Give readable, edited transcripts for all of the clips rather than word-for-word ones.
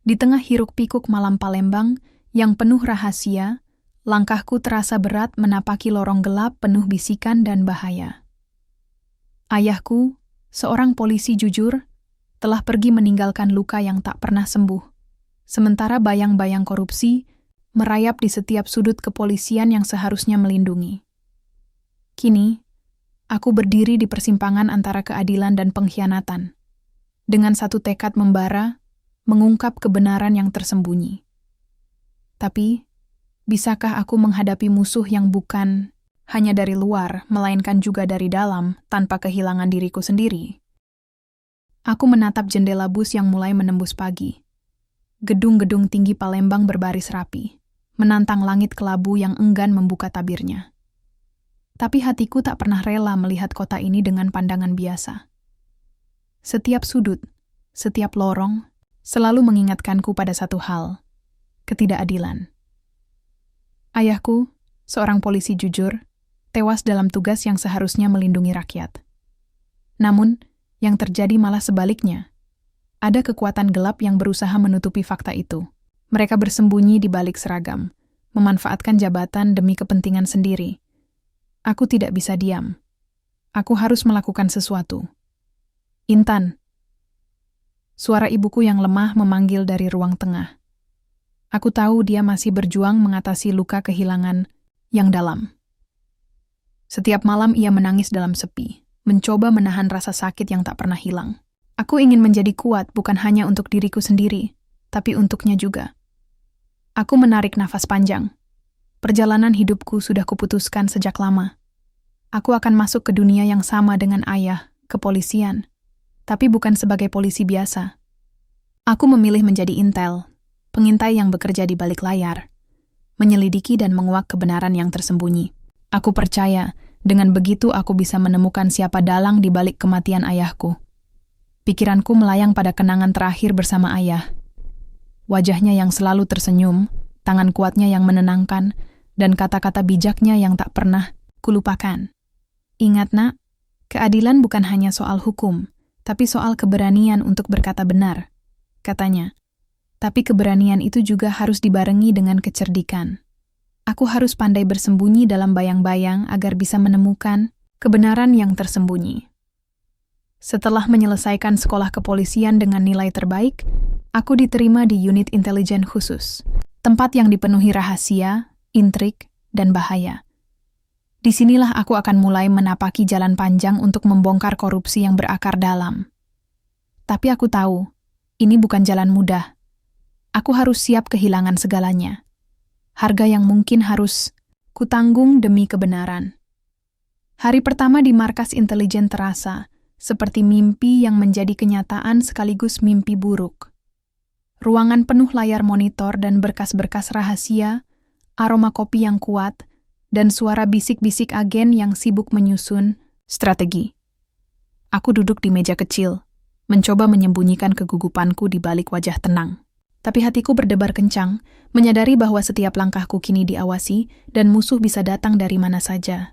Di tengah hiruk-pikuk malam Palembang yang penuh rahasia, langkahku terasa berat menapaki lorong gelap penuh bisikan dan bahaya. Ayahku, seorang polisi jujur, telah pergi meninggalkan luka yang tak pernah sembuh. Sementara bayang-bayang korupsi merayap di setiap sudut kepolisian yang seharusnya melindungi. Kini, aku berdiri di persimpangan antara keadilan dan pengkhianatan, dengan satu tekad membara, mengungkap kebenaran yang tersembunyi. Tapi, bisakah aku menghadapi musuh yang bukan hanya dari luar, melainkan juga dari dalam, tanpa kehilangan diriku sendiri? Aku menatap jendela bus yang mulai menembus pagi. Gedung-gedung tinggi Palembang berbaris rapi, menantang langit kelabu yang enggan membuka tabirnya. Tapi hatiku tak pernah rela melihat kota ini dengan pandangan biasa. Setiap sudut, setiap lorong, selalu mengingatkanku pada satu hal, ketidakadilan. Ayahku, seorang polisi jujur, tewas dalam tugas yang seharusnya melindungi rakyat. Namun, yang terjadi malah sebaliknya. Ada kekuatan gelap yang berusaha menutupi fakta itu. Mereka bersembunyi di balik seragam, memanfaatkan jabatan demi kepentingan sendiri. Aku tidak bisa diam. Aku harus melakukan sesuatu. Intan. Suara ibuku yang lemah memanggil dari ruang tengah. Aku tahu dia masih berjuang mengatasi luka kehilangan yang dalam. Setiap malam ia menangis dalam sepi, mencoba menahan rasa sakit yang tak pernah hilang. Aku ingin menjadi kuat bukan hanya untuk diriku sendiri, tapi untuknya juga. Aku menarik nafas panjang. Perjalanan hidupku sudah kuputuskan sejak lama. Aku akan masuk ke dunia yang sama dengan ayah, kepolisian. Tapi bukan sebagai polisi biasa. Aku memilih menjadi intel, pengintai yang bekerja di balik layar, menyelidiki dan menguak kebenaran yang tersembunyi. Aku percaya, dengan begitu aku bisa menemukan siapa dalang di balik kematian ayahku. Pikiranku melayang pada kenangan terakhir bersama ayah. Wajahnya yang selalu tersenyum, tangan kuatnya yang menenangkan, dan kata-kata bijaknya yang tak pernah kulupakan. Ingat nak, keadilan bukan hanya soal hukum, tapi soal keberanian untuk berkata benar, katanya. Tapi keberanian itu juga harus dibarengi dengan kecerdikan. Aku harus pandai bersembunyi dalam bayang-bayang agar bisa menemukan kebenaran yang tersembunyi. Setelah menyelesaikan sekolah kepolisian dengan nilai terbaik, aku diterima di unit intelijen khusus, tempat yang dipenuhi rahasia, intrik, dan bahaya. Disinilah aku akan mulai menapaki jalan panjang untuk membongkar korupsi yang berakar dalam. Tapi aku tahu, ini bukan jalan mudah. Aku harus siap kehilangan segalanya. Harga yang mungkin harus kutanggung demi kebenaran. Hari pertama di markas intelijen terasa seperti mimpi yang menjadi kenyataan sekaligus mimpi buruk. Ruangan penuh layar monitor dan berkas-berkas rahasia, aroma kopi yang kuat, dan suara bisik-bisik agen yang sibuk menyusun strategi. Aku duduk di meja kecil, mencoba menyembunyikan kegugupanku di balik wajah tenang. Tapi hatiku berdebar kencang, menyadari bahwa setiap langkahku kini diawasi dan musuh bisa datang dari mana saja.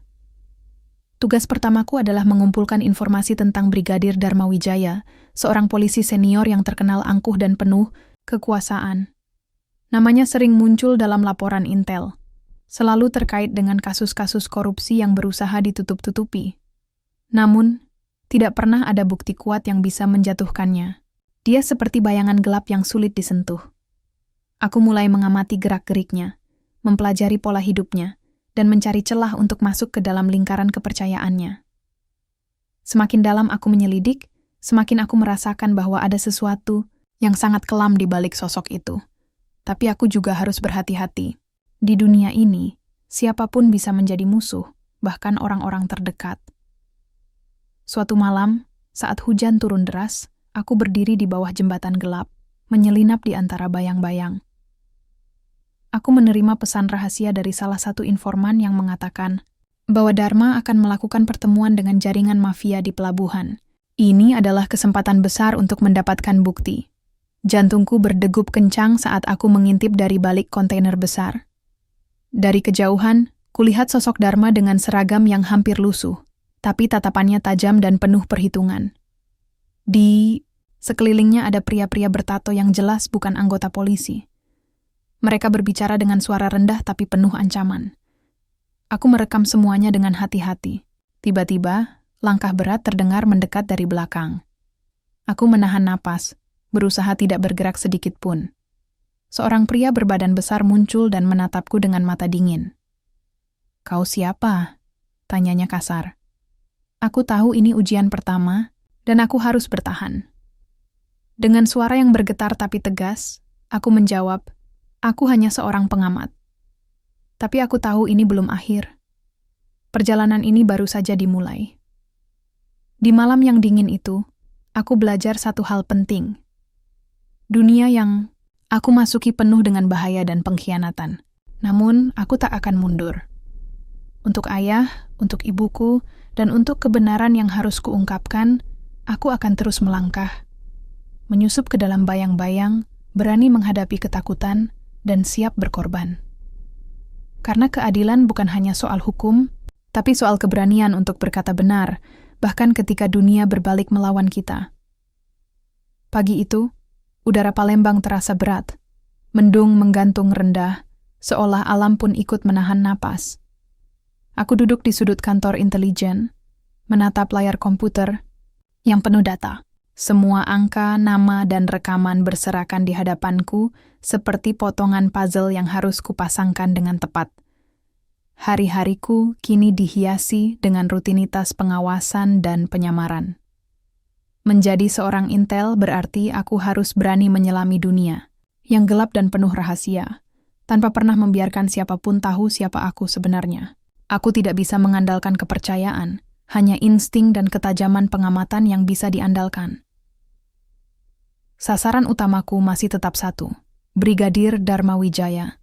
Tugas pertamaku adalah mengumpulkan informasi tentang Brigadir Dharma Wijaya, seorang polisi senior yang terkenal angkuh dan penuh kekuasaan. Namanya sering muncul dalam laporan intel, selalu terkait dengan kasus-kasus korupsi yang berusaha ditutup-tutupi. Namun, tidak pernah ada bukti kuat yang bisa menjatuhkannya. Dia seperti bayangan gelap yang sulit disentuh. Aku mulai mengamati gerak-geriknya, mempelajari pola hidupnya, dan mencari celah untuk masuk ke dalam lingkaran kepercayaannya. Semakin dalam aku menyelidik, semakin aku merasakan bahwa ada sesuatu yang sangat kelam di balik sosok itu. Tapi aku juga harus berhati-hati. Di dunia ini, siapapun bisa menjadi musuh, bahkan orang-orang terdekat. Suatu malam, saat hujan turun deras, aku berdiri di bawah jembatan gelap, menyelinap di antara bayang-bayang. Aku menerima pesan rahasia dari salah satu informan yang mengatakan bahwa Dharma akan melakukan pertemuan dengan jaringan mafia di pelabuhan. Ini adalah kesempatan besar untuk mendapatkan bukti. Jantungku berdegup kencang saat aku mengintip dari balik kontainer besar. Dari kejauhan, kulihat sosok Dharma dengan seragam yang hampir lusuh, tapi tatapannya tajam dan penuh perhitungan. Di Sekelilingnya ada pria-pria bertato yang jelas bukan anggota polisi. Mereka berbicara dengan suara rendah tapi penuh ancaman. Aku merekam semuanya dengan hati-hati. Tiba-tiba, langkah berat terdengar mendekat dari belakang. Aku menahan napas, berusaha tidak bergerak sedikit pun. Seorang pria berbadan besar muncul dan menatapku dengan mata dingin. "Kau siapa?" tanyanya kasar. Aku tahu ini ujian pertama, dan aku harus bertahan. Dengan suara yang bergetar tapi tegas, aku menjawab, "Aku hanya seorang pengamat." Tapi aku tahu ini belum akhir. Perjalanan ini baru saja dimulai. Di malam yang dingin itu, aku belajar satu hal penting. Dunia yang aku masuki penuh dengan bahaya dan pengkhianatan. Namun, aku tak akan mundur. Untuk ayah, untuk ibuku, dan untuk kebenaran yang harus kuungkapkan, aku akan terus melangkah. Menyusup ke dalam bayang-bayang, berani menghadapi ketakutan, dan siap berkorban. Karena keadilan bukan hanya soal hukum, tapi soal keberanian untuk berkata benar, bahkan ketika dunia berbalik melawan kita. Pagi itu, udara Palembang terasa berat, mendung menggantung rendah, seolah alam pun ikut menahan napas. Aku duduk di sudut kantor intelijen, menatap layar komputer yang penuh data. Semua angka, nama, dan rekaman berserakan di hadapanku seperti potongan puzzle yang harus kupasangkan dengan tepat. Hari-hariku kini dihiasi dengan rutinitas pengawasan dan penyamaran. Menjadi seorang intel berarti aku harus berani menyelami dunia yang gelap dan penuh rahasia, tanpa pernah membiarkan siapapun tahu siapa aku sebenarnya. Aku tidak bisa mengandalkan kepercayaan, hanya insting dan ketajaman pengamatan yang bisa diandalkan. Sasaran utamaku masih tetap satu, Brigadir Dharma Wijaya.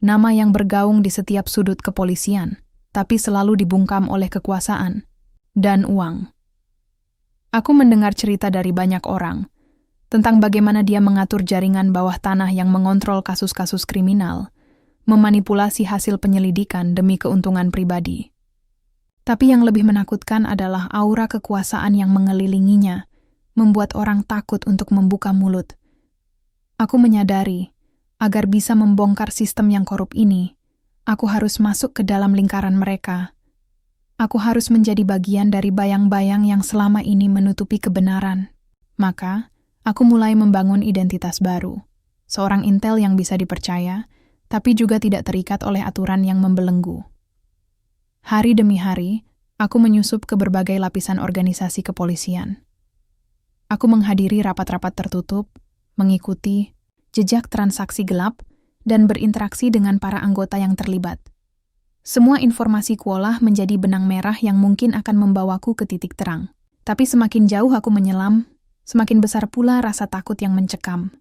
Nama yang bergaung di setiap sudut kepolisian, tapi selalu dibungkam oleh kekuasaan dan uang. Aku mendengar cerita dari banyak orang tentang bagaimana dia mengatur jaringan bawah tanah yang mengontrol kasus-kasus kriminal, memanipulasi hasil penyelidikan demi keuntungan pribadi. Tapi yang lebih menakutkan adalah aura kekuasaan yang mengelilinginya, membuat orang takut untuk membuka mulut. Aku menyadari, agar bisa membongkar sistem yang korup ini, aku harus masuk ke dalam lingkaran mereka. Aku harus menjadi bagian dari bayang-bayang yang selama ini menutupi kebenaran. Maka, aku mulai membangun identitas baru. Seorang intel yang bisa dipercaya, tapi juga tidak terikat oleh aturan yang membelenggu. Hari demi hari, aku menyusup ke berbagai lapisan organisasi kepolisian. Aku menghadiri rapat-rapat tertutup, mengikuti jejak transaksi gelap, dan berinteraksi dengan para anggota yang terlibat. Semua informasi kuolah menjadi benang merah yang mungkin akan membawaku ke titik terang. Tapi semakin jauh aku menyelam, semakin besar pula rasa takut yang mencekam.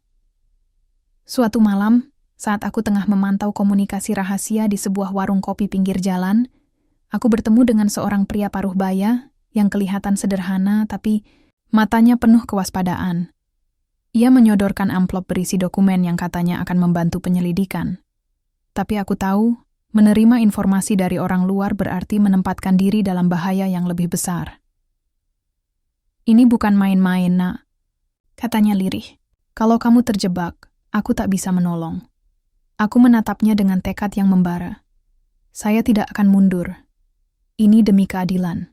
Suatu malam, saat aku tengah memantau komunikasi rahasia di sebuah warung kopi pinggir jalan, aku bertemu dengan seorang pria paruh baya yang kelihatan sederhana tapi matanya penuh kewaspadaan. Ia menyodorkan amplop berisi dokumen yang katanya akan membantu penyelidikan. Tapi aku tahu, menerima informasi dari orang luar berarti menempatkan diri dalam bahaya yang lebih besar. "Ini bukan main-main, Nak," katanya lirih. "Kalau kamu terjebak, aku tak bisa menolong." Aku menatapnya dengan tekad yang membara. Saya tidak akan mundur. Ini demi keadilan.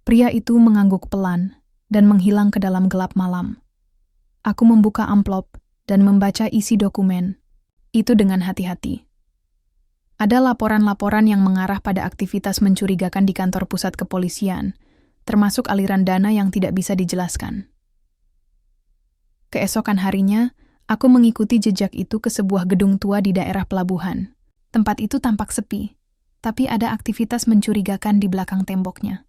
Pria itu mengangguk pelan dan menghilang ke dalam gelap malam. Aku membuka amplop dan membaca isi dokumen. Itu dengan hati-hati. Ada laporan-laporan yang mengarah pada aktivitas mencurigakan di kantor pusat kepolisian, termasuk aliran dana yang tidak bisa dijelaskan. Keesokan harinya, aku mengikuti jejak itu ke sebuah gedung tua di daerah pelabuhan. Tempat itu tampak sepi, tapi ada aktivitas mencurigakan di belakang temboknya.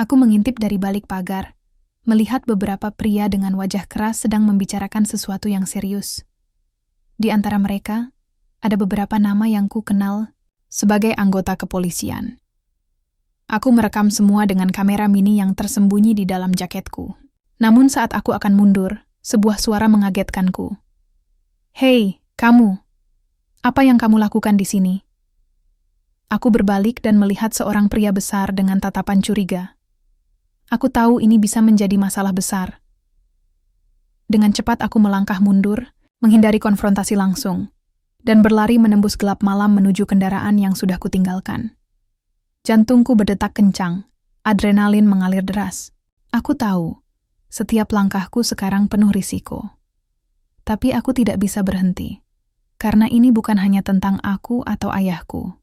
Aku mengintip dari balik pagar, melihat beberapa pria dengan wajah keras sedang membicarakan sesuatu yang serius. Di antara mereka, ada beberapa nama yang ku kenal sebagai anggota kepolisian. Aku merekam semua dengan kamera mini yang tersembunyi di dalam jaketku. Namun saat aku akan mundur, sebuah suara mengagetkanku. "Hei, kamu! Apa yang kamu lakukan di sini?" Aku berbalik dan melihat seorang pria besar dengan tatapan curiga. Aku tahu ini bisa menjadi masalah besar. Dengan cepat aku melangkah mundur, menghindari konfrontasi langsung, dan berlari menembus gelap malam menuju kendaraan yang sudah kutinggalkan. Jantungku berdetak kencang, adrenalin mengalir deras. Aku tahu, setiap langkahku sekarang penuh risiko. Tapi aku tidak bisa berhenti, karena ini bukan hanya tentang aku atau ayahku.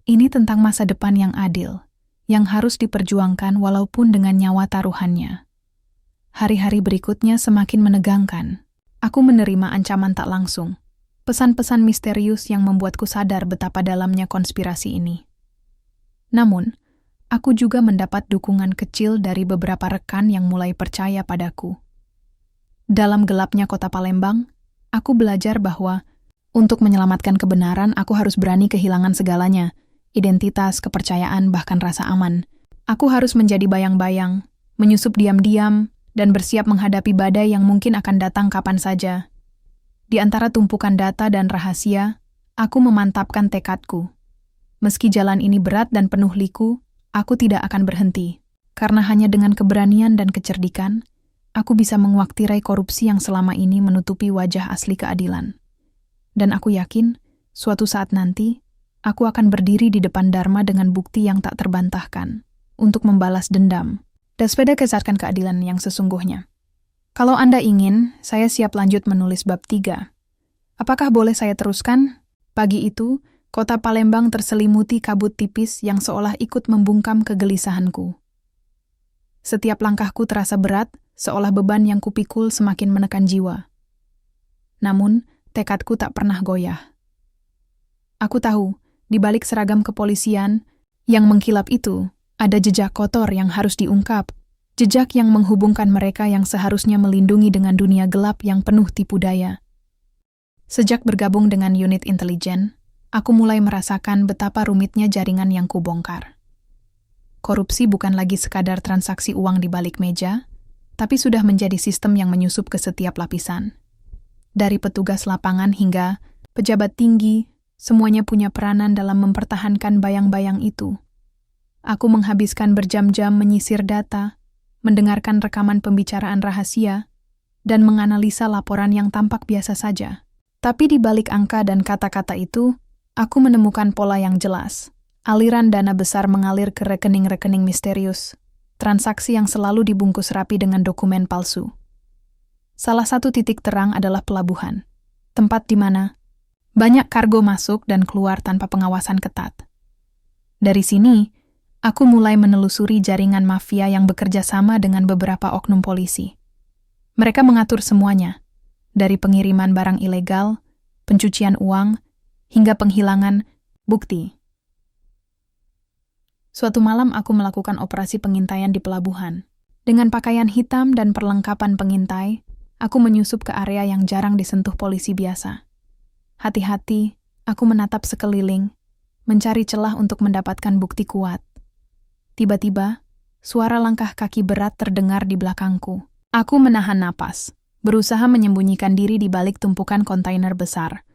Ini tentang masa depan yang adil, yang harus diperjuangkan walaupun dengan nyawa taruhannya. Hari-hari berikutnya semakin menegangkan. Aku menerima ancaman tak langsung, pesan-pesan misterius yang membuatku sadar betapa dalamnya konspirasi ini. Namun, aku juga mendapat dukungan kecil dari beberapa rekan yang mulai percaya padaku. Dalam gelapnya kota Palembang, aku belajar bahwa untuk menyelamatkan kebenaran, aku harus berani kehilangan segalanya, identitas, kepercayaan, bahkan rasa aman. Aku harus menjadi bayang-bayang, menyusup diam-diam, dan bersiap menghadapi badai yang mungkin akan datang kapan saja. Di antara tumpukan data dan rahasia, aku memantapkan tekadku. Meski jalan ini berat dan penuh liku, aku tidak akan berhenti. Karena hanya dengan keberanian dan kecerdikan, aku bisa menguaktirai korupsi yang selama ini menutupi wajah asli keadilan. Dan aku yakin, suatu saat nanti, aku akan berdiri di depan Dharma dengan bukti yang tak terbantahkan, untuk membalas dendam, dan kesatkan keadilan yang sesungguhnya. Kalau Anda ingin, saya siap lanjut menulis bab 3. Apakah boleh saya teruskan? Pagi itu, kota Palembang terselimuti kabut tipis yang seolah ikut membungkam kegelisahanku. Setiap langkahku terasa berat, seolah beban yang kupikul semakin menekan jiwa. Namun, tekadku tak pernah goyah. Aku tahu, di balik seragam kepolisian yang mengkilap itu, ada jejak kotor yang harus diungkap, jejak yang menghubungkan mereka yang seharusnya melindungi dengan dunia gelap yang penuh tipu daya. Sejak bergabung dengan unit intelijen, aku mulai merasakan betapa rumitnya jaringan yang kubongkar. Korupsi bukan lagi sekadar transaksi uang di balik meja, tapi sudah menjadi sistem yang menyusup ke setiap lapisan. Dari petugas lapangan hingga pejabat tinggi, semuanya punya peranan dalam mempertahankan bayang-bayang itu. Aku menghabiskan berjam-jam menyisir data, mendengarkan rekaman pembicaraan rahasia, dan menganalisa laporan yang tampak biasa saja. Tapi di balik angka dan kata-kata itu, aku menemukan pola yang jelas. Aliran dana besar mengalir ke rekening-rekening misterius, transaksi yang selalu dibungkus rapi dengan dokumen palsu. Salah satu titik terang adalah pelabuhan, tempat di mana banyak kargo masuk dan keluar tanpa pengawasan ketat. Dari sini, aku mulai menelusuri jaringan mafia yang bekerja sama dengan beberapa oknum polisi. Mereka mengatur semuanya, dari pengiriman barang ilegal, pencucian uang, hingga penghilangan bukti. Suatu malam aku melakukan operasi pengintaian di pelabuhan. Dengan pakaian hitam dan perlengkapan pengintai, aku menyusup ke area yang jarang disentuh polisi biasa. Hati-hati, aku menatap sekeliling, mencari celah untuk mendapatkan bukti kuat. Tiba-tiba, suara langkah kaki berat terdengar di belakangku. Aku menahan napas, berusaha menyembunyikan diri di balik tumpukan kontainer besar.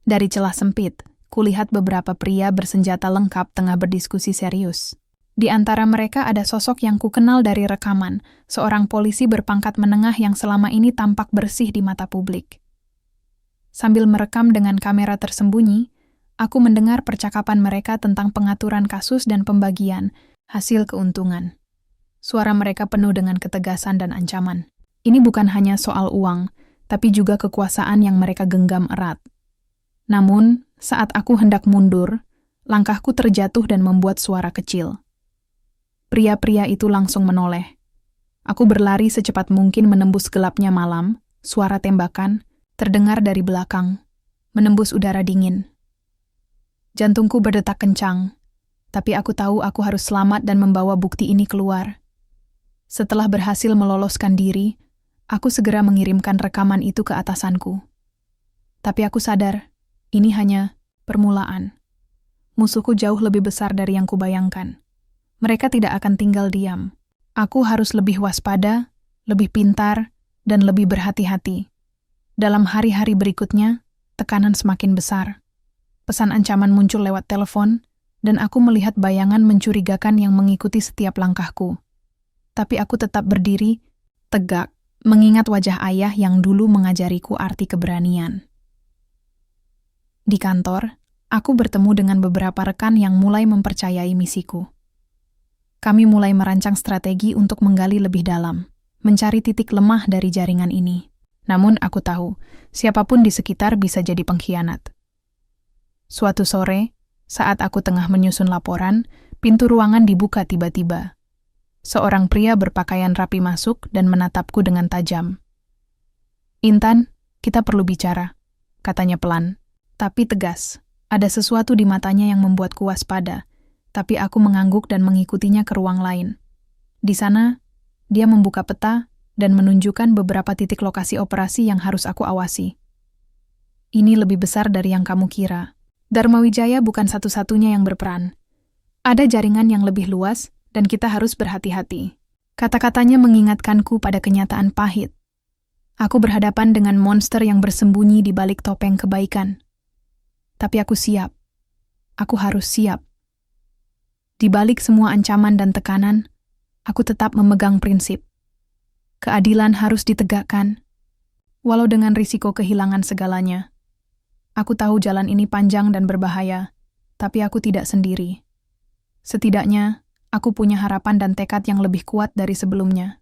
Dari celah sempit, kulihat beberapa pria bersenjata lengkap tengah berdiskusi serius. Di antara mereka ada sosok yang kukenal dari rekaman, seorang polisi berpangkat menengah yang selama ini tampak bersih di mata publik. Sambil merekam dengan kamera tersembunyi, aku mendengar percakapan mereka tentang pengaturan kasus dan pembagian hasil keuntungan. Suara mereka penuh dengan ketegasan dan ancaman. Ini bukan hanya soal uang, tapi juga kekuasaan yang mereka genggam erat. Namun, saat aku hendak mundur, langkahku terjatuh dan membuat suara kecil. Pria-pria itu langsung menoleh. Aku berlari secepat mungkin menembus gelapnya malam, suara tembakan terdengar dari belakang, menembus udara dingin. Jantungku berdetak kencang, tapi aku tahu aku harus selamat dan membawa bukti ini keluar. Setelah berhasil meloloskan diri, aku segera mengirimkan rekaman itu ke atasanku. Tapi aku sadar, ini hanya permulaan. Musuhku jauh lebih besar dari yang kubayangkan. Mereka tidak akan tinggal diam. Aku harus lebih waspada, lebih pintar, dan lebih berhati-hati. Dalam hari-hari berikutnya, tekanan semakin besar. Pesan ancaman muncul lewat telepon, dan aku melihat bayangan mencurigakan yang mengikuti setiap langkahku. Tapi aku tetap berdiri, tegak, mengingat wajah ayah yang dulu mengajariku arti keberanian. Di kantor, aku bertemu dengan beberapa rekan yang mulai mempercayai misiku. Kami mulai merancang strategi untuk menggali lebih dalam, mencari titik lemah dari jaringan ini. Namun aku tahu, siapapun di sekitar bisa jadi pengkhianat. Suatu sore, saat aku tengah menyusun laporan, pintu ruangan dibuka tiba-tiba. Seorang pria berpakaian rapi masuk dan menatapku dengan tajam. "Intan, kita perlu bicara," katanya pelan, tapi tegas. Ada sesuatu di matanya yang membuatku waspada, tapi aku mengangguk dan mengikutinya ke ruang lain. Di sana, dia membuka peta dan menunjukkan beberapa titik lokasi operasi yang harus aku awasi. "Ini lebih besar dari yang kamu kira. Dharma Wijaya bukan satu-satunya yang berperan. Ada jaringan yang lebih luas, dan kita harus berhati-hati." Kata-katanya mengingatkanku pada kenyataan pahit. Aku berhadapan dengan monster yang bersembunyi di balik topeng kebaikan. Tapi aku siap. Aku harus siap. Di balik semua ancaman dan tekanan, aku tetap memegang prinsip. Keadilan harus ditegakkan, walau dengan risiko kehilangan segalanya. Aku tahu jalan ini panjang dan berbahaya, tapi aku tidak sendiri. Setidaknya, aku punya harapan dan tekad yang lebih kuat dari sebelumnya.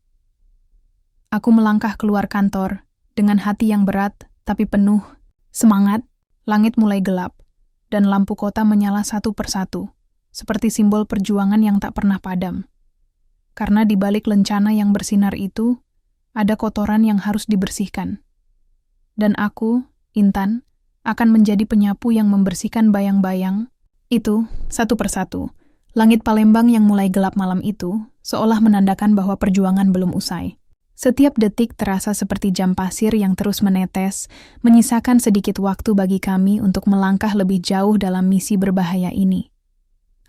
Aku melangkah keluar kantor dengan hati yang berat tapi penuh semangat. Langit mulai gelap, dan lampu kota menyala satu persatu, seperti simbol perjuangan yang tak pernah padam. Karena di balik lencana yang bersinar itu, ada kotoran yang harus dibersihkan. Dan aku, Intan, akan menjadi penyapu yang membersihkan bayang-bayang itu satu persatu. Langit Palembang yang mulai gelap malam itu, seolah menandakan bahwa perjuangan belum usai. Setiap detik terasa seperti jam pasir yang terus menetes, menyisakan sedikit waktu bagi kami untuk melangkah lebih jauh dalam misi berbahaya ini.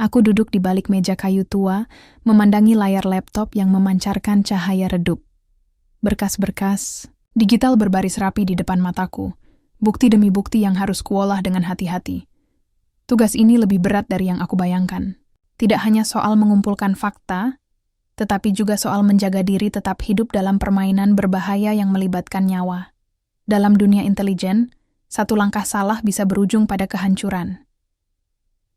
Aku duduk di balik meja kayu tua, memandangi layar laptop yang memancarkan cahaya redup. Berkas-berkas digital berbaris rapi di depan mataku, bukti demi bukti yang harus kuolah dengan hati-hati. Tugas ini lebih berat dari yang aku bayangkan. Tidak hanya soal mengumpulkan fakta, tetapi juga soal menjaga diri tetap hidup dalam permainan berbahaya yang melibatkan nyawa. Dalam dunia intelijen, satu langkah salah bisa berujung pada kehancuran.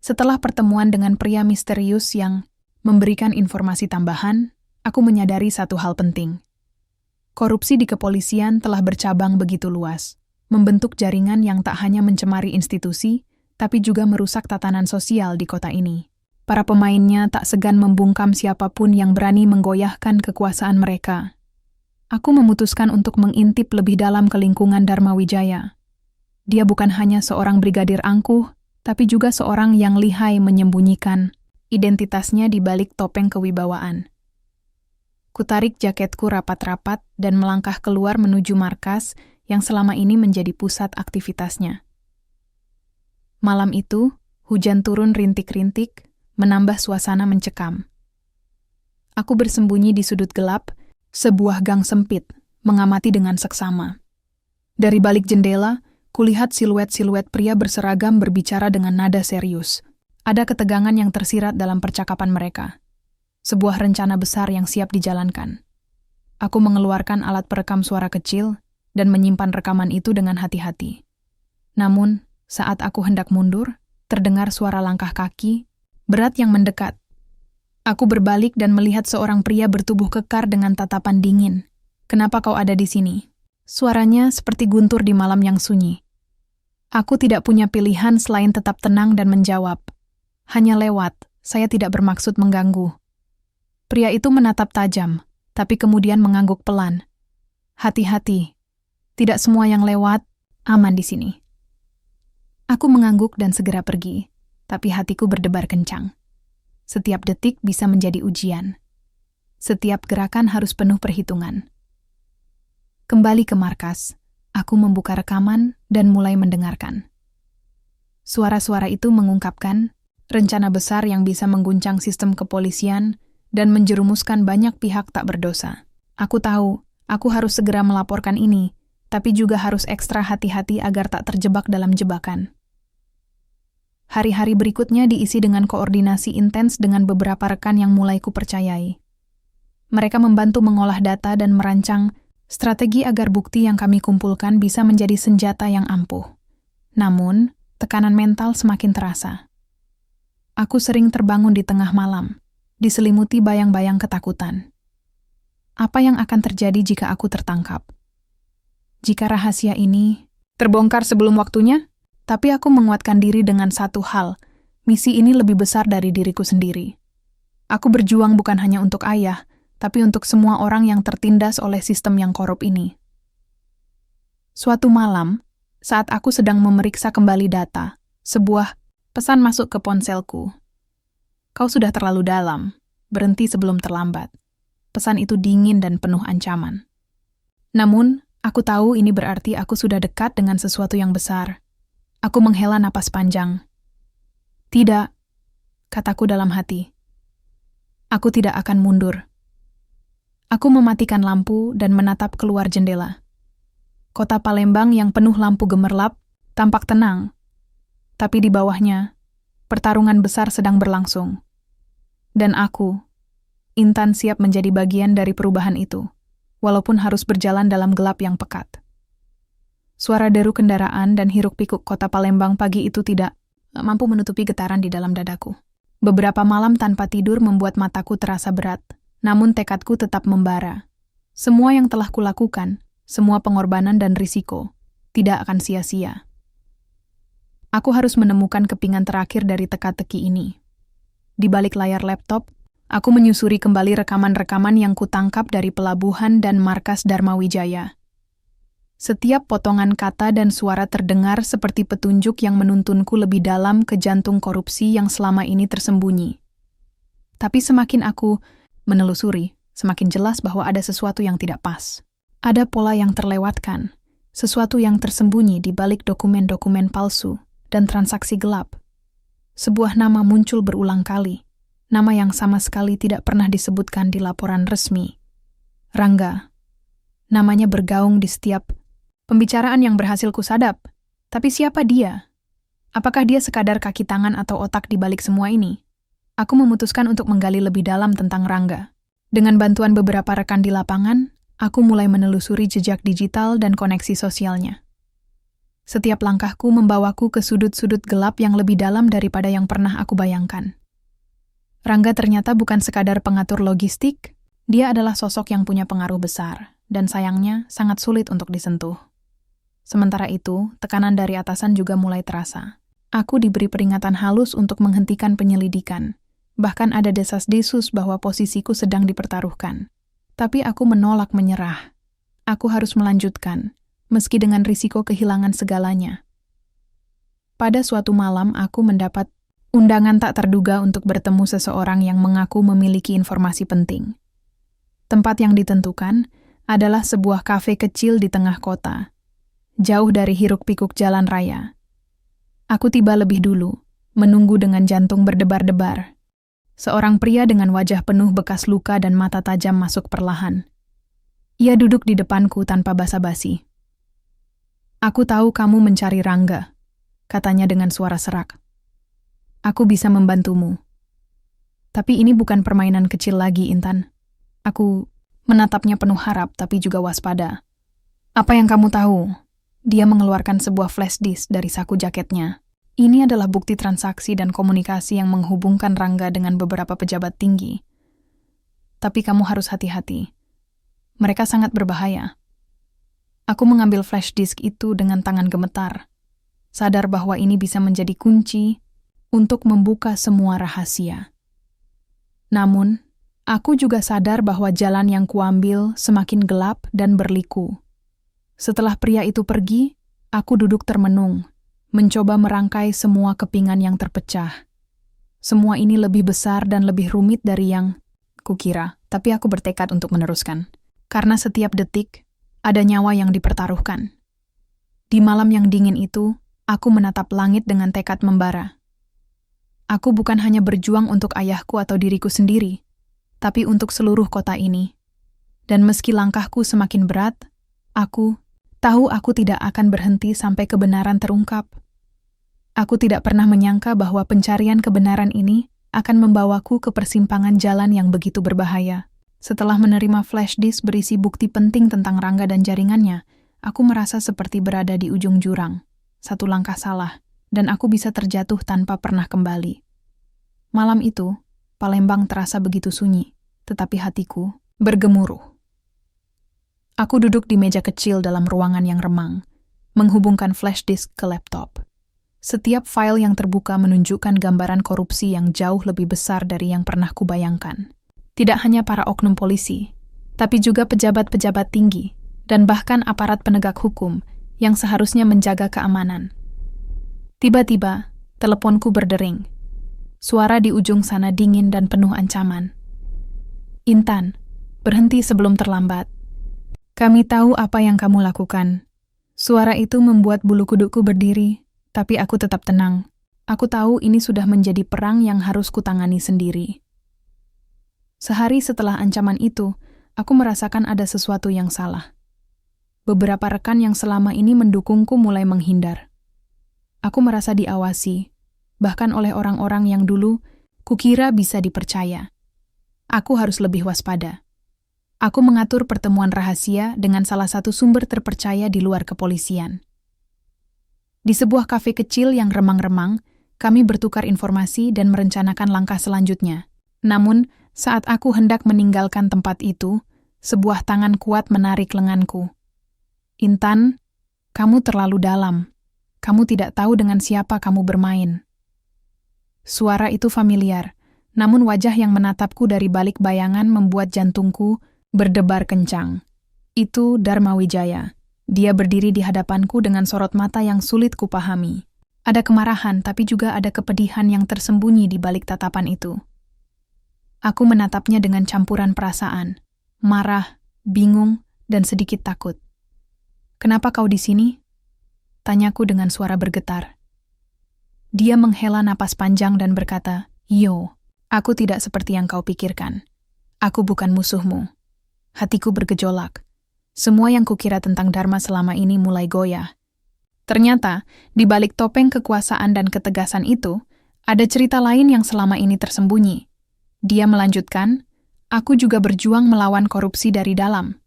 Setelah pertemuan dengan pria misterius yang memberikan informasi tambahan, aku menyadari satu hal penting. Korupsi di kepolisian telah bercabang begitu luas, membentuk jaringan yang tak hanya mencemari institusi, tapi juga merusak tatanan sosial di kota ini. Para pemainnya tak segan membungkam siapapun yang berani menggoyahkan kekuasaan mereka. Aku memutuskan untuk mengintip lebih dalam ke lingkungan Dharma Wijaya. Dia bukan hanya seorang brigadir angkuh, tapi juga seorang yang lihai menyembunyikan identitasnya di balik topeng kewibawaan. Kutarik jaketku rapat-rapat dan melangkah keluar menuju markas yang selama ini menjadi pusat aktivitasnya. Malam itu, hujan turun rintik-rintik, menambah suasana mencekam. Aku bersembunyi di sudut gelap, sebuah gang sempit, mengamati dengan seksama. Dari balik jendela, kulihat siluet-siluet pria berseragam berbicara dengan nada serius. Ada ketegangan yang tersirat dalam percakapan mereka. Sebuah rencana besar yang siap dijalankan. Aku mengeluarkan alat perekam suara kecil dan menyimpan rekaman itu dengan hati-hati. Namun, saat aku hendak mundur, terdengar suara langkah kaki berat yang mendekat. Aku berbalik dan melihat seorang pria bertubuh kekar dengan tatapan dingin. "Kenapa kau ada di sini?" Suaranya seperti guntur di malam yang sunyi. Aku tidak punya pilihan selain tetap tenang dan menjawab. "Hanya lewat, saya tidak bermaksud mengganggu." Pria itu menatap tajam, tapi kemudian mengangguk pelan. "Hati-hati, tidak semua yang lewat aman di sini." Aku mengangguk dan segera pergi. Tapi hatiku berdebar kencang. Setiap detik bisa menjadi ujian. Setiap gerakan harus penuh perhitungan. Kembali ke markas, aku membuka rekaman dan mulai mendengarkan. Suara-suara itu mengungkapkan rencana besar yang bisa mengguncang sistem kepolisian dan menjerumuskan banyak pihak tak berdosa. Aku tahu, aku harus segera melaporkan ini, tapi juga harus ekstra hati-hati agar tak terjebak dalam jebakan. Hari-hari berikutnya diisi dengan koordinasi intens dengan beberapa rekan yang mulai kupercayai. Mereka membantu mengolah data dan merancang Strategi agar bukti yang kami kumpulkan bisa menjadi senjata yang ampuh. Namun, tekanan mental semakin terasa. Aku sering terbangun di tengah malam, diselimuti bayang-bayang ketakutan. Apa yang akan terjadi jika aku tertangkap? Jika rahasia ini terbongkar sebelum waktunya? Tapi aku menguatkan diri dengan satu hal, misi ini lebih besar dari diriku sendiri. Aku berjuang bukan hanya untuk ayah, tapi untuk semua orang yang tertindas oleh sistem yang korup ini. Suatu malam, saat aku sedang memeriksa kembali data, sebuah pesan masuk ke ponselku. Kau sudah terlalu dalam, berhenti sebelum terlambat. Pesan itu dingin dan penuh ancaman. Namun, aku tahu ini berarti aku sudah dekat dengan sesuatu yang besar. Aku menghela napas panjang. Tidak, kataku dalam hati. Aku tidak akan mundur. Aku mematikan lampu dan menatap keluar jendela. Kota Palembang yang penuh lampu gemerlap tampak tenang. Tapi di bawahnya, pertarungan besar sedang berlangsung. Dan aku, Intan, siap menjadi bagian dari perubahan itu, walaupun harus berjalan dalam gelap yang pekat. Suara deru kendaraan dan hiruk-pikuk kota Palembang pagi itu tidak mampu menutupi getaran di dalam dadaku. Beberapa malam tanpa tidur membuat mataku terasa berat, namun tekadku tetap membara. Semua yang telah kulakukan, semua pengorbanan dan risiko, tidak akan sia-sia. Aku harus menemukan kepingan terakhir dari teka-teki ini. Di balik layar laptop, aku menyusuri kembali rekaman-rekaman yang kutangkap dari pelabuhan dan markas Dharma Wijaya. Setiap potongan kata dan suara terdengar seperti petunjuk yang menuntunku lebih dalam ke jantung korupsi yang selama ini tersembunyi. Tapi semakin aku menelusuri, semakin jelas bahwa ada sesuatu yang tidak pas. Ada pola yang terlewatkan, sesuatu yang tersembunyi di balik dokumen-dokumen palsu dan transaksi gelap. Sebuah nama muncul berulang kali, nama yang sama sekali tidak pernah disebutkan di laporan resmi. Rangga. Namanya bergaung di setiap pembicaraan yang berhasil kusadap. Tapi siapa dia? Apakah dia sekadar kaki tangan atau otak di balik semua ini? Aku memutuskan untuk menggali lebih dalam tentang Rangga. Dengan bantuan beberapa rekan di lapangan, aku mulai menelusuri jejak digital dan koneksi sosialnya. Setiap langkahku membawaku ke sudut-sudut gelap yang lebih dalam daripada yang pernah aku bayangkan. Rangga ternyata bukan sekadar pengatur logistik, dia adalah sosok yang punya pengaruh besar, dan sayangnya sangat sulit untuk disentuh. Sementara itu, tekanan dari atasan juga mulai terasa. Aku diberi peringatan halus untuk menghentikan penyelidikan. Bahkan ada desas-desus bahwa posisiku sedang dipertaruhkan. Tapi aku menolak menyerah. Aku harus melanjutkan, meski dengan risiko kehilangan segalanya. Pada suatu malam, aku mendapat undangan tak terduga untuk bertemu seseorang yang mengaku memiliki informasi penting. Tempat yang ditentukan adalah sebuah kafe kecil di tengah kota, jauh dari hiruk-pikuk jalan raya. Aku tiba lebih dulu, menunggu dengan jantung berdebar-debar. Seorang pria dengan wajah penuh bekas luka dan mata tajam masuk perlahan. Ia duduk di depanku tanpa basa-basi. Aku tahu kamu mencari Rangga, katanya dengan suara serak. Aku bisa membantumu. Tapi ini bukan permainan kecil lagi, Intan. Aku menatapnya penuh harap tapi juga waspada. Apa yang kamu tahu? Dia mengeluarkan sebuah flash disk dari saku jaketnya. Ini adalah bukti transaksi dan komunikasi yang menghubungkan Rangga dengan beberapa pejabat tinggi. Tapi kamu harus hati-hati. Mereka sangat berbahaya. Aku mengambil flash disk itu dengan tangan gemetar, sadar bahwa ini bisa menjadi kunci untuk membuka semua rahasia. Namun, aku juga sadar bahwa jalan yang kuambil semakin gelap dan berliku. Setelah pria itu pergi, aku duduk termenung, mencoba merangkai semua kepingan yang terpecah. Semua ini lebih besar dan lebih rumit dari yang kukira, tapi aku bertekad untuk meneruskan. Karena setiap detik, ada nyawa yang dipertaruhkan. Di malam yang dingin itu, aku menatap langit dengan tekad membara. Aku bukan hanya berjuang untuk ayahku atau diriku sendiri, tapi untuk seluruh kota ini. Dan meski langkahku semakin berat, aku tahu aku tidak akan berhenti sampai kebenaran terungkap. Aku tidak pernah menyangka bahwa pencarian kebenaran ini akan membawaku ke persimpangan jalan yang begitu berbahaya. Setelah menerima flash disk berisi bukti penting tentang Rangga dan jaringannya, aku merasa seperti berada di ujung jurang. Satu langkah salah, dan aku bisa terjatuh tanpa pernah kembali. Malam itu, Palembang terasa begitu sunyi, tetapi hatiku bergemuruh. Aku duduk di meja kecil dalam ruangan yang remang, menghubungkan flash disk ke laptop. Setiap file yang terbuka menunjukkan gambaran korupsi yang jauh lebih besar dari yang pernah kubayangkan. Tidak hanya para oknum polisi, tapi juga pejabat-pejabat tinggi dan bahkan aparat penegak hukum yang seharusnya menjaga keamanan. Tiba-tiba, teleponku berdering. Suara di ujung sana dingin dan penuh ancaman. "Intan, berhenti sebelum terlambat. Kami tahu apa yang kamu lakukan." Suara itu membuat bulu kudukku berdiri, tapi aku tetap tenang. Aku tahu ini sudah menjadi perang yang harus kutangani sendiri. Sehari setelah ancaman itu, aku merasakan ada sesuatu yang salah. Beberapa rekan yang selama ini mendukungku mulai menghindar. Aku merasa diawasi, bahkan oleh orang-orang yang dulu kukira bisa dipercaya. Aku harus lebih waspada. Aku mengatur pertemuan rahasia dengan salah satu sumber terpercaya di luar kepolisian. Di sebuah kafe kecil yang remang-remang, kami bertukar informasi dan merencanakan langkah selanjutnya. Namun, saat aku hendak meninggalkan tempat itu, sebuah tangan kuat menarik lenganku. "Intan, kamu terlalu dalam. Kamu tidak tahu dengan siapa kamu bermain." Suara itu familiar, namun wajah yang menatapku dari balik bayangan membuat jantungku berdebar kencang. Itu Dharma Wijaya. Dia berdiri di hadapanku dengan sorot mata yang sulit kupahami. Ada kemarahan, tapi juga ada kepedihan yang tersembunyi di balik tatapan itu. Aku menatapnya dengan campuran perasaan, marah, bingung, dan sedikit takut. "Kenapa kau di sini?" tanyaku dengan suara bergetar. Dia menghela napas panjang dan berkata, "Yo, aku tidak seperti yang kau pikirkan. Aku bukan musuhmu." Hatiku bergejolak. Semua yang kukira tentang Dharma selama ini mulai goyah. Ternyata, di balik topeng kekuasaan dan ketegasan itu, ada cerita lain yang selama ini tersembunyi. Dia melanjutkan, "Aku juga berjuang melawan korupsi dari dalam.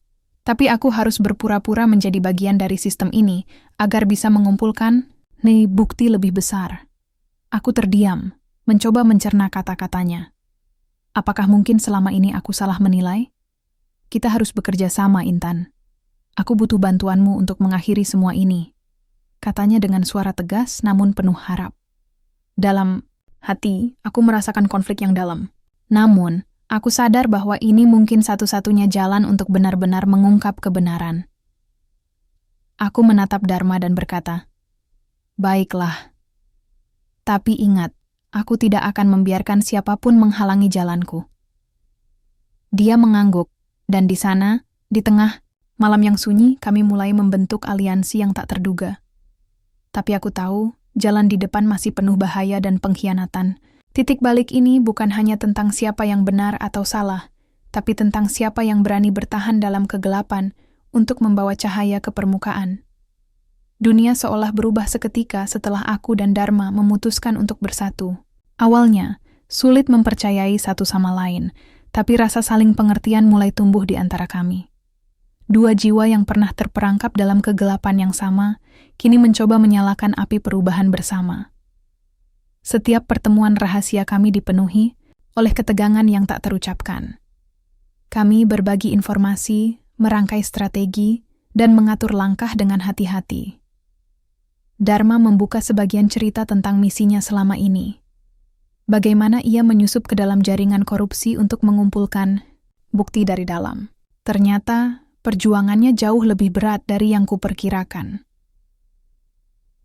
Tapi aku harus berpura-pura menjadi bagian dari sistem ini agar bisa mengumpulkan bukti lebih besar." Aku terdiam, mencoba mencerna kata-katanya. Apakah mungkin selama ini aku salah menilai? Kita harus bekerja sama, Intan. Aku butuh bantuanmu untuk mengakhiri semua ini, katanya dengan suara tegas namun penuh harap. Dalam hati, aku merasakan konflik yang dalam. Namun, aku sadar bahwa ini mungkin satu-satunya jalan untuk benar-benar mengungkap kebenaran. Aku menatap Dharma dan berkata, "Baiklah. Tapi ingat, aku tidak akan membiarkan siapapun menghalangi jalanku." Dia mengangguk, dan di sana, di tengah malam yang sunyi, kami mulai membentuk aliansi yang tak terduga. Tapi aku tahu, jalan di depan masih penuh bahaya dan pengkhianatan. Titik balik ini bukan hanya tentang siapa yang benar atau salah, tapi tentang siapa yang berani bertahan dalam kegelapan untuk membawa cahaya ke permukaan. Dunia seolah berubah seketika setelah aku dan Dharma memutuskan untuk bersatu. Awalnya, sulit mempercayai satu sama lain, tapi rasa saling pengertian mulai tumbuh di antara kami. Dua jiwa yang pernah terperangkap dalam kegelapan yang sama, kini mencoba menyalakan api perubahan bersama. Setiap pertemuan rahasia kami dipenuhi oleh ketegangan yang tak terucapkan. Kami berbagi informasi, merangkai strategi, dan mengatur langkah dengan hati-hati. Dharma membuka sebagian cerita tentang misinya selama ini. Bagaimana ia menyusup ke dalam jaringan korupsi untuk mengumpulkan bukti dari dalam. Ternyata, perjuangannya jauh lebih berat dari yang kuperkirakan.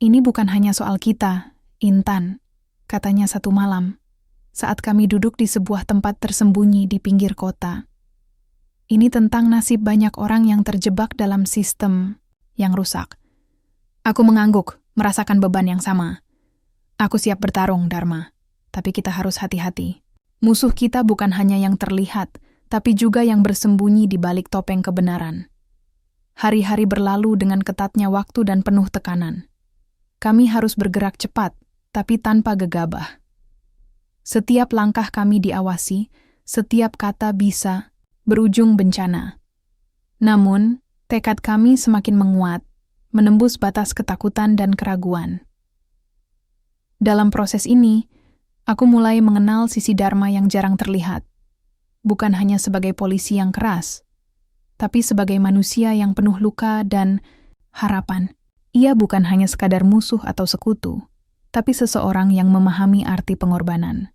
"Ini bukan hanya soal kita, Intan," katanya satu malam, saat kami duduk di sebuah tempat tersembunyi di pinggir kota. "Ini tentang nasib banyak orang yang terjebak dalam sistem yang rusak." Aku mengangguk, merasakan beban yang sama. "Aku siap bertarung, Dharma, tapi kita harus hati-hati. Musuh kita bukan hanya yang terlihat, tapi juga yang bersembunyi di balik topeng kebenaran." Hari-hari berlalu dengan ketatnya waktu dan penuh tekanan. Kami harus bergerak cepat, tapi tanpa gegabah. Setiap langkah kami diawasi, setiap kata bisa berujung bencana. Namun, tekad kami semakin menguat, menembus batas ketakutan dan keraguan. Dalam proses ini, aku mulai mengenal sisi Dharma yang jarang terlihat. Bukan hanya sebagai polisi yang keras, tapi sebagai manusia yang penuh luka dan harapan. Ia bukan hanya sekadar musuh atau sekutu, tapi seseorang yang memahami arti pengorbanan.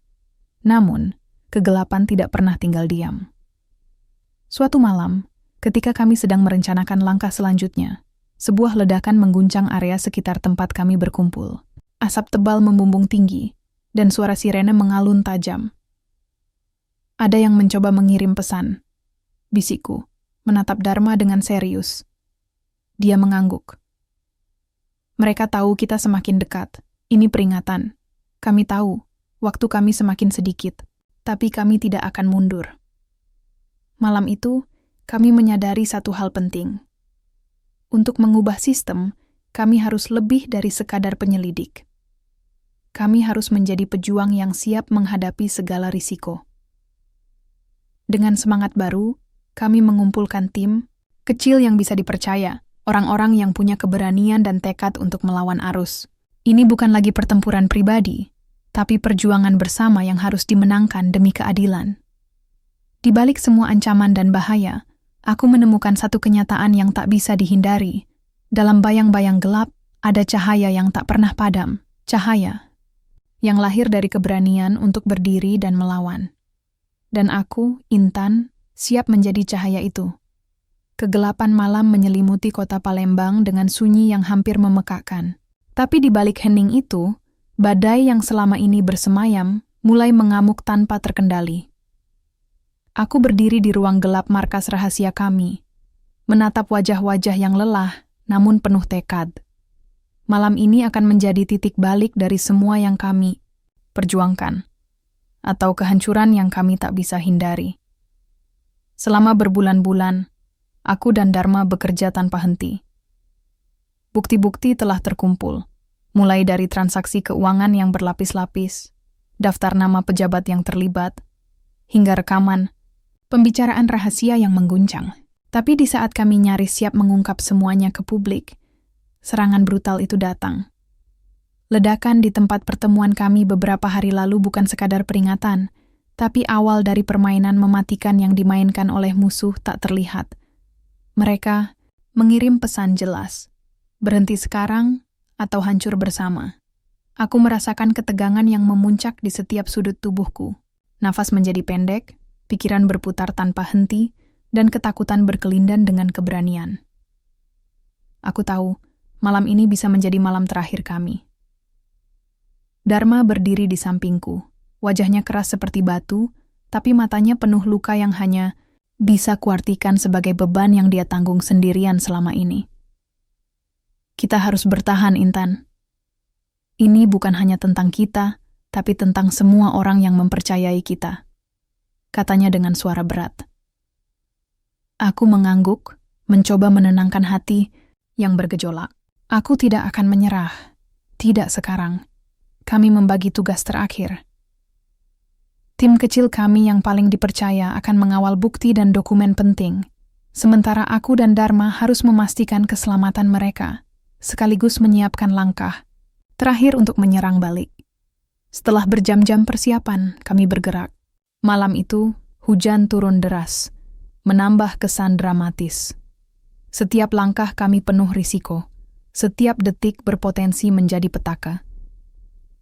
Namun, kegelapan tidak pernah tinggal diam. Suatu malam, ketika kami sedang merencanakan langkah selanjutnya, sebuah ledakan mengguncang area sekitar tempat kami berkumpul. Asap tebal membumbung tinggi, dan suara sirene mengalun tajam. Ada yang mencoba mengirim pesan. Bisikku, menatap Dharma dengan serius. Dia mengangguk. Mereka tahu kita semakin dekat. Ini peringatan. Kami tahu, waktu kami semakin sedikit, tapi kami tidak akan mundur. Malam itu, kami menyadari satu hal penting. Untuk mengubah sistem, kami harus lebih dari sekadar penyelidik. Kami harus menjadi pejuang yang siap menghadapi segala risiko. Dengan semangat baru, kami mengumpulkan tim kecil yang bisa dipercaya, orang-orang yang punya keberanian dan tekad untuk melawan arus. Ini bukan lagi pertempuran pribadi, tapi perjuangan bersama yang harus dimenangkan demi keadilan. Di balik semua ancaman dan bahaya, aku menemukan satu kenyataan yang tak bisa dihindari. Dalam bayang-bayang gelap, ada cahaya yang tak pernah padam, cahaya yang lahir dari keberanian untuk berdiri dan melawan. Dan aku, Intan, siap menjadi cahaya itu. Kegelapan malam menyelimuti kota Palembang dengan sunyi yang hampir memekakkan. Tapi di balik hening itu, badai yang selama ini bersemayam mulai mengamuk tanpa terkendali. Aku berdiri di ruang gelap markas rahasia kami, menatap wajah-wajah yang lelah namun penuh tekad. Malam ini akan menjadi titik balik dari semua yang kami perjuangkan, atau kehancuran yang kami tak bisa hindari. Selama berbulan-bulan, aku dan Dharma bekerja tanpa henti. Bukti-bukti telah terkumpul, mulai dari transaksi keuangan yang berlapis-lapis, daftar nama pejabat yang terlibat, hingga rekaman pembicaraan rahasia yang mengguncang. Tapi di saat kami nyaris siap mengungkap semuanya ke publik, serangan brutal itu datang. Ledakan di tempat pertemuan kami beberapa hari lalu bukan sekadar peringatan, tapi awal dari permainan mematikan yang dimainkan oleh musuh tak terlihat. Mereka mengirim pesan jelas, berhenti sekarang atau hancur bersama. Aku merasakan ketegangan yang memuncak di setiap sudut tubuhku. Nafas menjadi pendek, pikiran berputar tanpa henti, dan ketakutan berkelindan dengan keberanian. Aku tahu, malam ini bisa menjadi malam terakhir kami. Dharma berdiri di sampingku. Wajahnya keras seperti batu, tapi matanya penuh luka yang hanya bisa kuartikan sebagai beban yang dia tanggung sendirian selama ini. Kita harus bertahan, Intan. Ini bukan hanya tentang kita, tapi tentang semua orang yang mempercayai kita, katanya dengan suara berat. Aku mengangguk, mencoba menenangkan hati yang bergejolak. Aku tidak akan menyerah. Tidak sekarang. Kami membagi tugas terakhir. Tim kecil kami yang paling dipercaya akan mengawal bukti dan dokumen penting, sementara aku dan Dharma harus memastikan keselamatan mereka, sekaligus menyiapkan langkah terakhir untuk menyerang balik. Setelah berjam-jam persiapan, kami bergerak. Malam itu, hujan turun deras, menambah kesan dramatis. Setiap langkah kami penuh risiko. Setiap detik berpotensi menjadi petaka.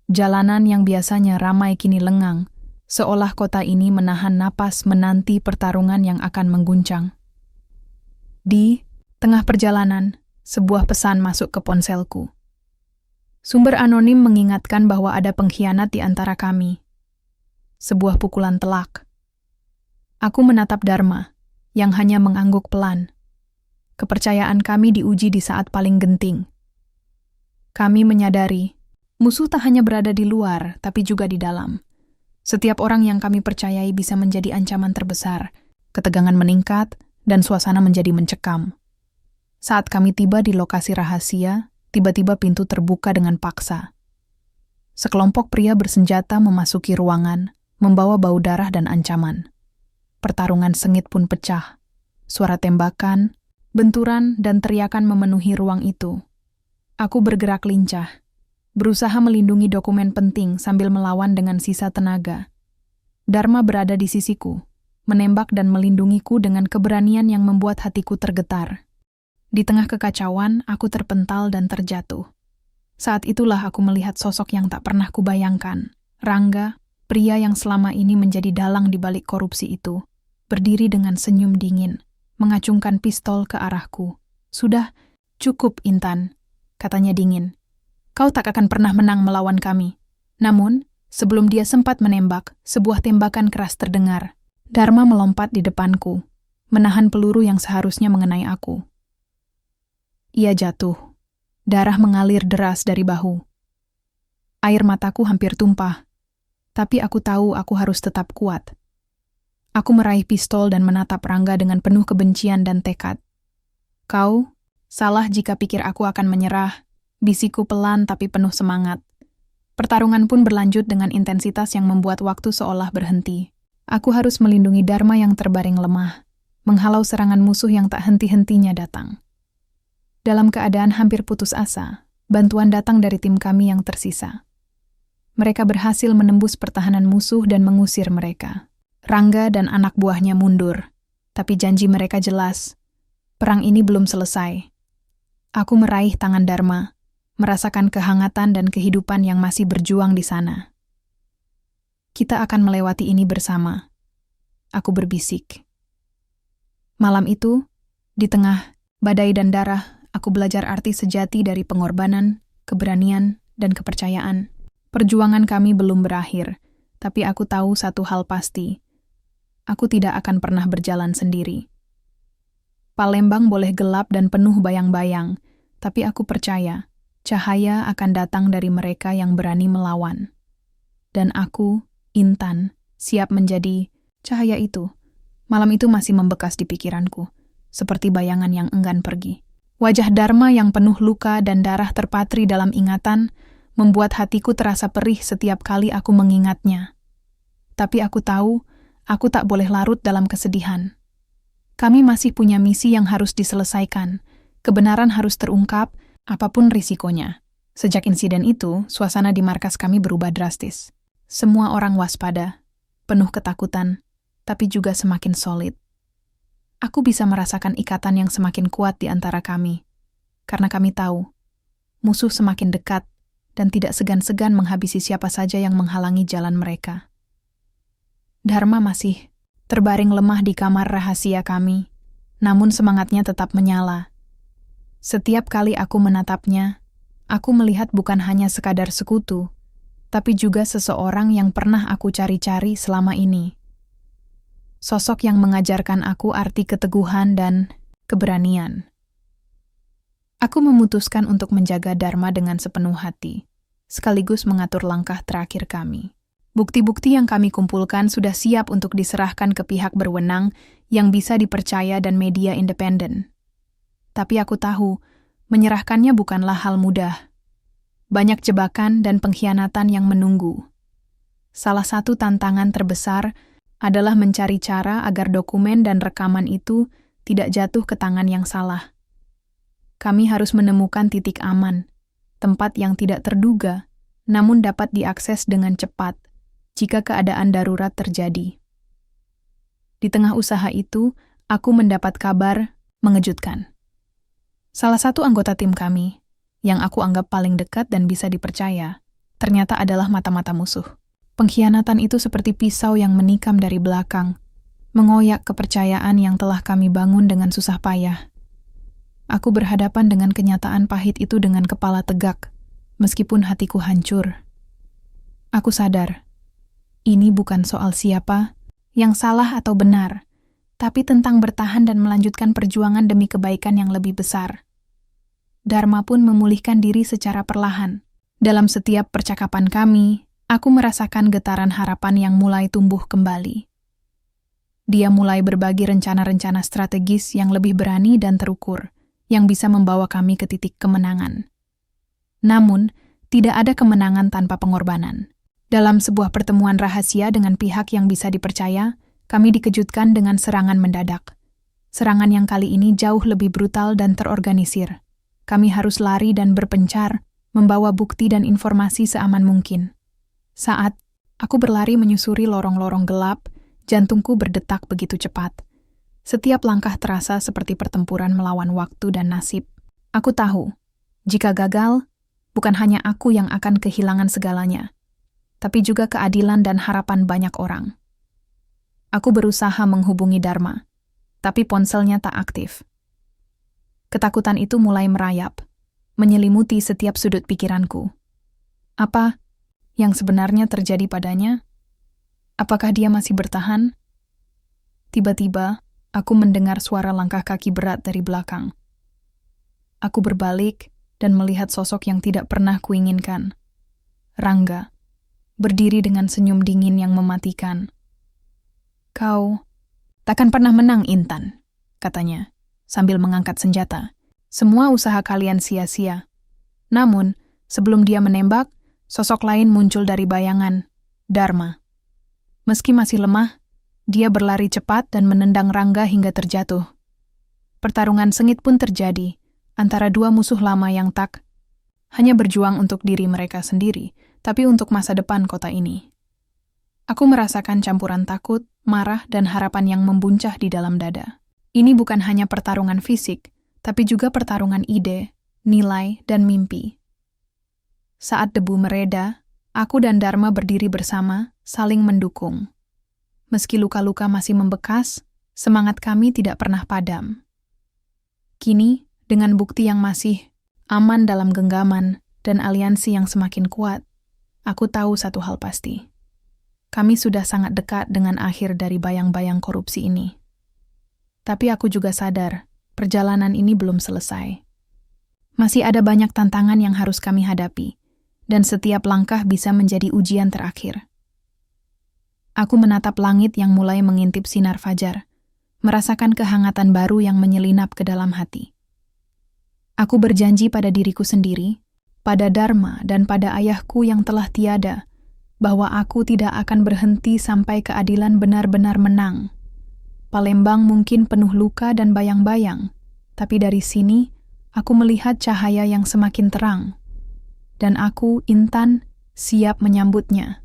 Jalanan yang biasanya ramai kini lengang, seolah kota ini menahan napas menanti pertarungan yang akan mengguncang. Di tengah perjalanan, sebuah pesan masuk ke ponselku. Sumber anonim mengingatkan bahwa ada pengkhianat di antara kami. Sebuah pukulan telak. Aku menatap Dharma, yang hanya mengangguk pelan. Kepercayaan kami diuji di saat paling genting. Kami menyadari, musuh tak hanya berada di luar, tapi juga di dalam. Setiap orang yang kami percayai bisa menjadi ancaman terbesar. Ketegangan meningkat, dan suasana menjadi mencekam. Saat kami tiba di lokasi rahasia, tiba-tiba pintu terbuka dengan paksa. Sekelompok pria bersenjata memasuki ruangan, membawa bau darah dan ancaman. pertarungan sengit pun pecah. Suara tembakan, benturan, dan teriakan memenuhi ruang itu. Aku bergerak lincah, berusaha melindungi dokumen penting sambil melawan dengan sisa tenaga. Dharma berada di sisiku, menembak dan melindungiku dengan keberanian yang membuat hatiku tergetar. Di tengah kekacauan, aku terpental dan terjatuh. Saat itulah aku melihat sosok yang tak pernah kubayangkan. Rangga, pria yang selama ini menjadi dalang di balik korupsi itu, berdiri dengan senyum dingin, mengacungkan pistol ke arahku. "Sudah, cukup, Intan," katanya dingin. "Kau tak akan pernah menang melawan kami." Namun, sebelum dia sempat menembak, sebuah tembakan keras terdengar. Dharma melompat di depanku, menahan peluru yang seharusnya mengenai aku. Ia jatuh. Darah mengalir deras dari bahu. Air mataku hampir tumpah, tapi aku tahu aku harus tetap kuat. Aku meraih pistol dan menatap Rangga dengan penuh kebencian dan tekad. "Kau salah jika pikir aku akan menyerah," bisikku pelan tapi penuh semangat. Pertarungan pun berlanjut dengan intensitas yang membuat waktu seolah berhenti. Aku harus melindungi Dharma yang terbaring lemah, menghalau serangan musuh yang tak henti-hentinya datang. Dalam keadaan hampir putus asa, bantuan datang dari tim kami yang tersisa. Mereka berhasil menembus pertahanan musuh dan mengusir mereka. Rangga dan anak buahnya mundur, tapi janji mereka jelas. Perang ini belum selesai. Aku meraih tangan Dharma, merasakan kehangatan dan kehidupan yang masih berjuang di sana. "Kita akan melewati ini bersama," aku berbisik. Malam itu, di tengah badai dan darah, aku belajar arti sejati dari pengorbanan, keberanian, dan kepercayaan. Perjuangan kami belum berakhir, tapi aku tahu satu hal pasti. Aku tidak akan pernah berjalan sendiri. Palembang boleh gelap dan penuh bayang-bayang, tapi aku percaya cahaya akan datang dari mereka yang berani melawan. Dan aku, Intan, siap menjadi cahaya itu. Malam itu masih membekas di pikiranku, seperti bayangan yang enggan pergi. Wajah Dharma yang penuh luka dan darah terpatri dalam ingatan membuat hatiku terasa perih setiap kali aku mengingatnya. Tapi aku tahu, aku tak boleh larut dalam kesedihan. Kami masih punya misi yang harus diselesaikan. Kebenaran harus terungkap, apapun risikonya. Sejak insiden itu, suasana di markas kami berubah drastis. Semua orang waspada, penuh ketakutan, tapi juga semakin solid. Aku bisa merasakan ikatan yang semakin kuat di antara kami, karena kami tahu, musuh semakin dekat dan tidak segan-segan menghabisi siapa saja yang menghalangi jalan mereka. Dharma masih terbaring lemah di kamar rahasia kami, namun semangatnya tetap menyala. Setiap kali aku menatapnya, aku melihat bukan hanya sekadar sekutu, tapi juga seseorang yang pernah aku cari-cari selama ini. Sosok yang mengajarkan aku arti keteguhan dan keberanian. Aku memutuskan untuk menjaga Dharma dengan sepenuh hati, sekaligus mengatur langkah terakhir kami. Bukti-bukti yang kami kumpulkan sudah siap untuk diserahkan ke pihak berwenang yang bisa dipercaya dan media independen. Tapi aku tahu, menyerahkannya bukanlah hal mudah. Banyak jebakan dan pengkhianatan yang menunggu. Salah satu tantangan terbesar adalah mencari cara agar dokumen dan rekaman itu tidak jatuh ke tangan yang salah. Kami harus menemukan titik aman, tempat yang tidak terduga, namun dapat diakses dengan cepat jika keadaan darurat terjadi. Di tengah usaha itu, aku mendapat kabar mengejutkan. Salah satu anggota tim kami, yang aku anggap paling dekat dan bisa dipercaya, ternyata adalah mata-mata musuh. Pengkhianatan itu seperti pisau yang menikam dari belakang, mengoyak kepercayaan yang telah kami bangun dengan susah payah. Aku berhadapan dengan kenyataan pahit itu dengan kepala tegak, meskipun hatiku hancur. Aku sadar, ini bukan soal siapa yang salah atau benar, tapi tentang bertahan dan melanjutkan perjuangan demi kebaikan yang lebih besar. Dharma pun memulihkan diri secara perlahan. Dalam setiap percakapan kami, aku merasakan getaran harapan yang mulai tumbuh kembali. Dia mulai berbagi rencana-rencana strategis yang lebih berani dan terukur, yang bisa membawa kami ke titik kemenangan. Namun, tidak ada kemenangan tanpa pengorbanan. Dalam sebuah pertemuan rahasia dengan pihak yang bisa dipercaya, kami dikejutkan dengan serangan mendadak. Serangan yang kali ini jauh lebih brutal dan terorganisir. Kami harus lari dan berpencar, membawa bukti dan informasi seaman mungkin. Saat aku berlari menyusuri lorong-lorong gelap, jantungku berdetak begitu cepat. Setiap langkah terasa seperti pertempuran melawan waktu dan nasib. Aku tahu, jika gagal, bukan hanya aku yang akan kehilangan segalanya, tapi juga keadilan dan harapan banyak orang. Aku berusaha menghubungi Dharma, tapi ponselnya tak aktif. Ketakutan itu mulai merayap, menyelimuti setiap sudut pikiranku. Apa yang sebenarnya terjadi padanya? Apakah dia masih bertahan? Tiba-tiba, aku mendengar suara langkah kaki berat dari belakang. Aku berbalik dan melihat sosok yang tidak pernah kuinginkan. Rangga, berdiri dengan senyum dingin yang mematikan. "Kau takkan pernah menang, Intan," katanya, sambil mengangkat senjata. "Semua usaha kalian sia-sia." Namun, sebelum dia menembak, sosok lain muncul dari bayangan, Dharma. Meski masih lemah, dia berlari cepat dan menendang Rangga hingga terjatuh. Pertarungan sengit pun terjadi antara dua musuh lama yang tak hanya berjuang untuk diri mereka sendiri, tapi untuk masa depan kota ini. Aku merasakan campuran takut, marah, dan harapan yang membuncah di dalam dada. Ini bukan hanya pertarungan fisik, tapi juga pertarungan ide, nilai, dan mimpi. Saat debu mereda, aku dan Dharma berdiri bersama, saling mendukung. Meski luka-luka masih membekas, semangat kami tidak pernah padam. Kini, dengan bukti yang masih aman dalam genggaman dan aliansi yang semakin kuat, aku tahu satu hal pasti. Kami sudah sangat dekat dengan akhir dari bayang-bayang korupsi ini. Tapi aku juga sadar, perjalanan ini belum selesai. Masih ada banyak tantangan yang harus kami hadapi, dan setiap langkah bisa menjadi ujian terakhir. Aku menatap langit yang mulai mengintip sinar fajar, merasakan kehangatan baru yang menyelinap ke dalam hati. Aku berjanji pada diriku sendiri, pada Dharma dan pada ayahku yang telah tiada, bahwa aku tidak akan berhenti sampai keadilan benar-benar menang. Palembang mungkin penuh luka dan bayang-bayang, tapi dari sini aku melihat cahaya yang semakin terang. Dan aku, Intan, siap menyambutnya.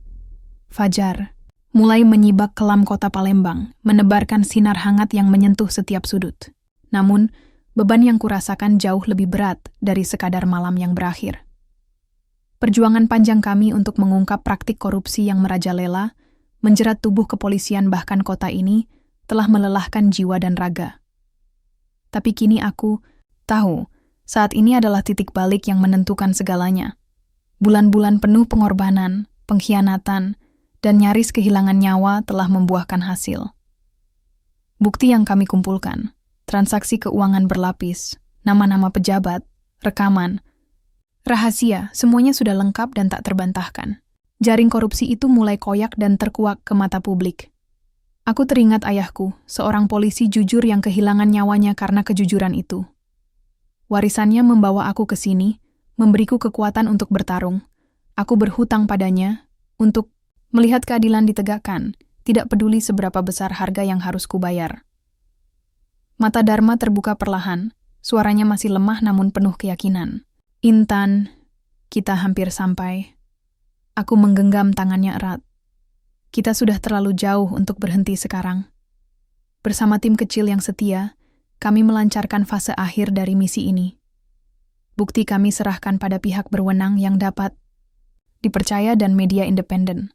Fajar mulai menyibak kelam kota Palembang, menebarkan sinar hangat yang menyentuh setiap sudut. Namun, beban yang kurasakan jauh lebih berat dari sekadar malam yang berakhir. Perjuangan panjang kami untuk mengungkap praktik korupsi yang merajalela, menjerat tubuh kepolisian bahkan kota ini, telah melelahkan jiwa dan raga. Tapi kini aku tahu, saat ini adalah titik balik yang menentukan segalanya. Bulan-bulan penuh pengorbanan, pengkhianatan, dan nyaris kehilangan nyawa telah membuahkan hasil. Bukti yang kami kumpulkan, transaksi keuangan berlapis, nama-nama pejabat, rekaman, rahasia, semuanya sudah lengkap dan tak terbantahkan. Jaring korupsi itu mulai koyak dan terkuak ke mata publik. Aku teringat ayahku, seorang polisi jujur yang kehilangan nyawanya karena kejujuran itu. Warisannya membawa aku ke sini, memberiku kekuatan untuk bertarung. Aku berhutang padanya untuk melihat keadilan ditegakkan, tidak peduli seberapa besar harga yang harus kubayar. Mata Dharma terbuka perlahan, suaranya masih lemah namun penuh keyakinan. "Intan, kita hampir sampai." Aku menggenggam tangannya erat. Kita sudah terlalu jauh untuk berhenti sekarang. Bersama tim kecil yang setia, kami melancarkan fase akhir dari misi ini. Bukti kami serahkan pada pihak berwenang yang dapat dipercaya dan media independen.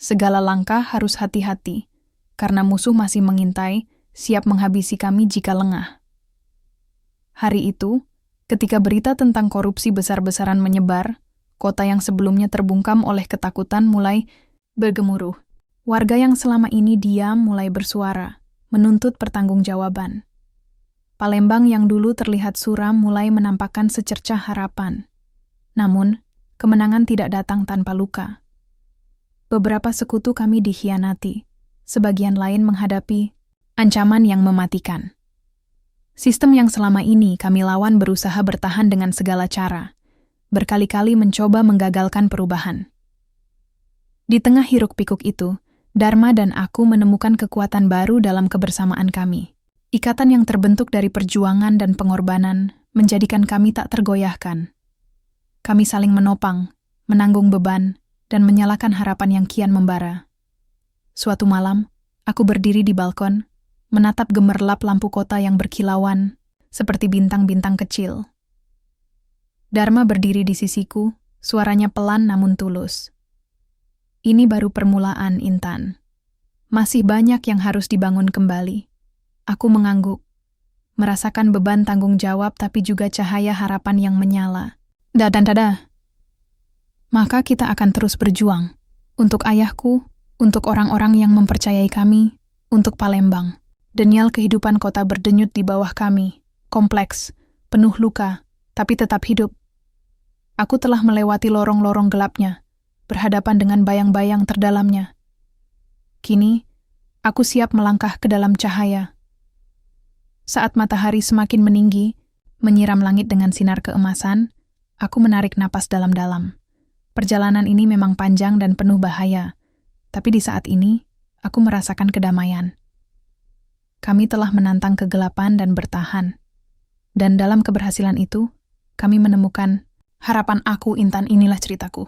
Segala langkah harus hati-hati, karena musuh masih mengintai, siap menghabisi kami jika lengah. Hari itu, ketika berita tentang korupsi besar-besaran menyebar, kota yang sebelumnya terbungkam oleh ketakutan mulai bergemuruh. Warga yang selama ini diam mulai bersuara, menuntut pertanggungjawaban. Palembang yang dulu terlihat suram mulai menampakkan secercah harapan. Namun, kemenangan tidak datang tanpa luka. Beberapa sekutu kami dikhianati, sebagian lain menghadapi ancaman yang mematikan. Sistem yang selama ini kami lawan berusaha bertahan dengan segala cara, berkali-kali mencoba menggagalkan perubahan. Di tengah hiruk-pikuk itu, Dharma dan aku menemukan kekuatan baru dalam kebersamaan kami. Ikatan yang terbentuk dari perjuangan dan pengorbanan menjadikan kami tak tergoyahkan. Kami saling menopang, menanggung beban, dan menyalakan harapan yang kian membara. Suatu malam, aku berdiri di balkon, menatap gemerlap lampu kota yang berkilauan, seperti bintang-bintang kecil. Dharma berdiri di sisiku, suaranya pelan namun tulus. Ini baru permulaan, Intan. Masih banyak yang harus dibangun kembali. Aku mengangguk, merasakan beban tanggung jawab tapi juga cahaya harapan yang menyala. Dadah. Maka kita akan terus berjuang. Untuk ayahku, untuk orang-orang yang mempercayai kami, untuk Palembang. Denial kehidupan kota berdenyut di bawah kami. Kompleks, penuh luka, tapi tetap hidup. Aku telah melewati lorong-lorong gelapnya, berhadapan dengan bayang-bayang terdalamnya. Kini, aku siap melangkah ke dalam cahaya. Saat matahari semakin meninggi, menyiram langit dengan sinar keemasan, aku menarik napas dalam-dalam. Perjalanan ini memang panjang dan penuh bahaya, tapi di saat ini, aku merasakan kedamaian. Kami telah menantang kegelapan dan bertahan. Dan dalam keberhasilan itu, kami menemukan harapan aku, Intan, inilah ceritaku.